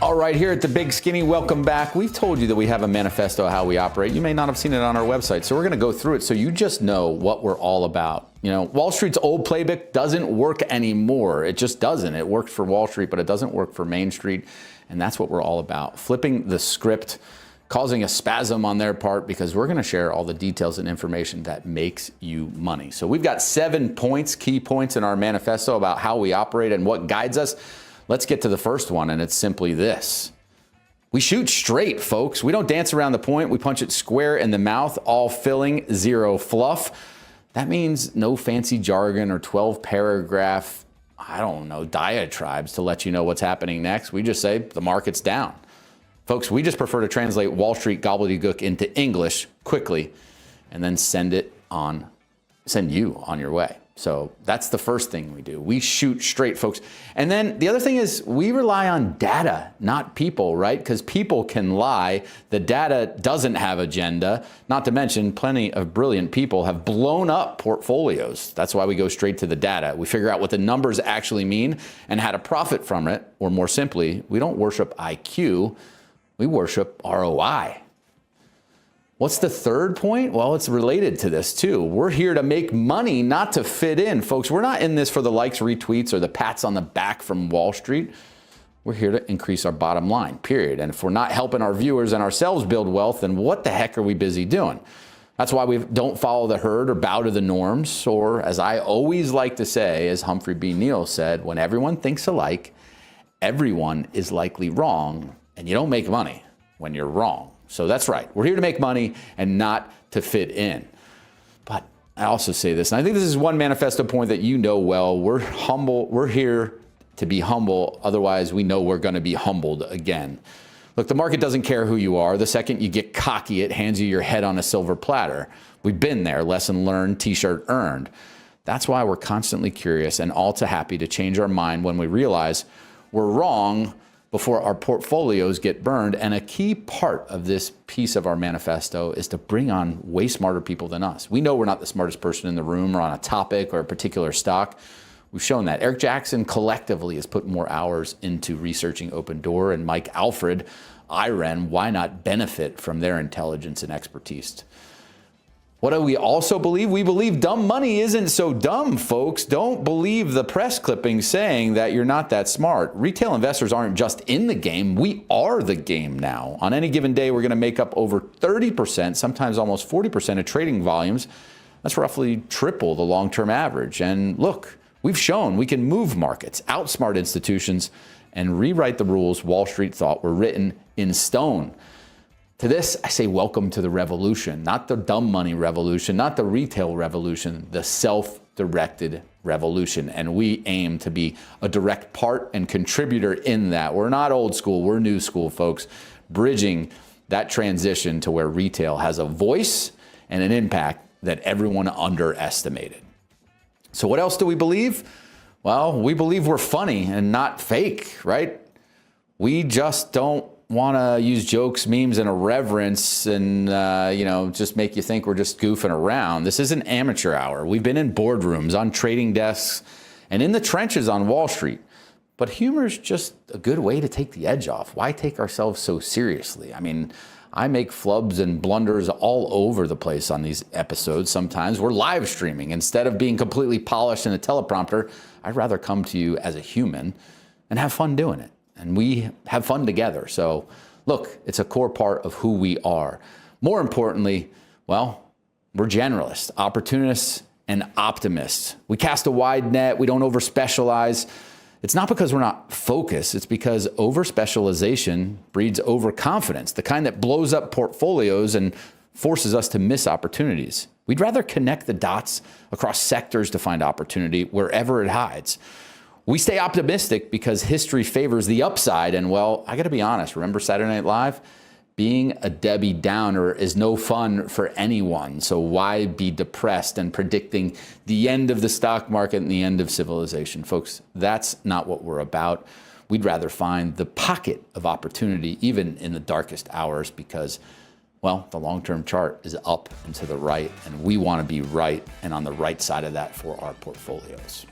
All right, here at the Big Skinny, welcome back. We've told you that we have a manifesto of how we operate. You may not have seen it on our website, so we're going to go through it so you just know what we're all about. You know, Wall Street's old playbook doesn't work anymore. It just doesn't. It worked for Wall Street, but it doesn't work for Main Street, and that's what we're all about. Flipping the script, causing a spasm on their part, because we're going to share all the details and information that makes you money. So we've got 7 points, key points in our manifesto about how we operate and what guides us. Let's get to the first one, and it's simply this. We shoot straight, folks. We don't dance around the point. We punch it square in the mouth, all filling, zero fluff. That means no fancy jargon or 12-paragraph, I don't know, diatribes to let you know what's happening next. We just say the market's down. Folks, we just prefer to translate Wall Street gobbledygook into English quickly and then send you on your way. So that's the first thing we do. We shoot straight, folks. And then the other thing is we rely on data, not people, right? Because people can lie. The data doesn't have agenda. Not to mention plenty of brilliant people have blown up portfolios. That's why we go straight to the data. We figure out what the numbers actually mean and how to profit from it. Or more simply, we don't worship IQ. We worship ROI. What's the third point? Well, it's related to this too. We're here to make money, not to fit in, folks. We're not in this for the likes, retweets, or the pats on the back from Wall Street. We're here to increase our bottom line, period. And if we're not helping our viewers and ourselves build wealth, then what the heck are we busy doing? That's why we don't follow the herd or bow to the norms, or as I always like to say, as Humphrey B. Neal said, when everyone thinks alike, everyone is likely wrong, and you don't make money when you're wrong. So that's right. We're here to make money and not to fit in. But I also say this, and I think this is one manifesto point that you know well. We're humble. We're here to be humble. Otherwise, we know we're going to be humbled again. Look, the market doesn't care who you are. The second you get cocky, it hands you your head on a silver platter. We've been there. Lesson learned, t-shirt earned. That's why we're constantly curious and all too happy to change our mind when we realize we're wrong before our portfolios get burned. And a key part of this piece of our manifesto is to bring on way smarter people than us. We know we're not the smartest person in the room or on a topic or a particular stock. We've shown that. Eric Jackson collectively has put more hours into researching Open Door, and Mike Alfred, IREN, why not benefit from their intelligence and expertise? What do we also believe? We believe dumb money isn't so dumb, folks. Don't believe the press clippings saying that you're not that smart. Retail investors aren't just in the game. We are the game now. On any given day, we're going to make up over 30%, sometimes almost 40% of trading volumes. That's roughly triple the long-term average. And look, we've shown we can move markets, outsmart institutions, and rewrite the rules Wall Street thought were written in stone. To this, I say welcome to the revolution, not the dumb money revolution, not the retail revolution, the self-directed revolution. And we aim to be a direct part and contributor in that. We're not old school, we're new school, folks, bridging that transition to where retail has a voice and an impact that everyone underestimated. So what else do we believe? Well, we believe we're funny and not fake, right? We just don't want to use jokes, memes, and irreverence and, just make you think we're just goofing around. This isn't amateur hour. We've been in boardrooms, on trading desks, and in the trenches on Wall Street. But humor's just a good way to take the edge off. Why take ourselves so seriously? I mean, I make flubs and blunders all over the place on these episodes. Sometimes we're live streaming. Instead of being completely polished in a teleprompter, I'd rather come to you as a human and have fun doing it. And we have fun together. So look, it's a core part of who we are. More importantly, well, we're generalists, opportunists, and optimists. We cast a wide net. We don't over-specialize. It's not because we're not focused. It's because over-specialization breeds overconfidence, the kind that blows up portfolios and forces us to miss opportunities. We'd rather connect the dots across sectors to find opportunity wherever it hides. We stay optimistic because history favors the upside. And well, I got to be honest, remember Saturday Night Live? Being a Debbie Downer is no fun for anyone. So why be depressed and predicting the end of the stock market and the end of civilization? Folks, that's not what we're about. We'd rather find the pocket of opportunity, even in the darkest hours, because, well, the long-term chart is up and to the right, and we want to be right and on the right side of that for our portfolios.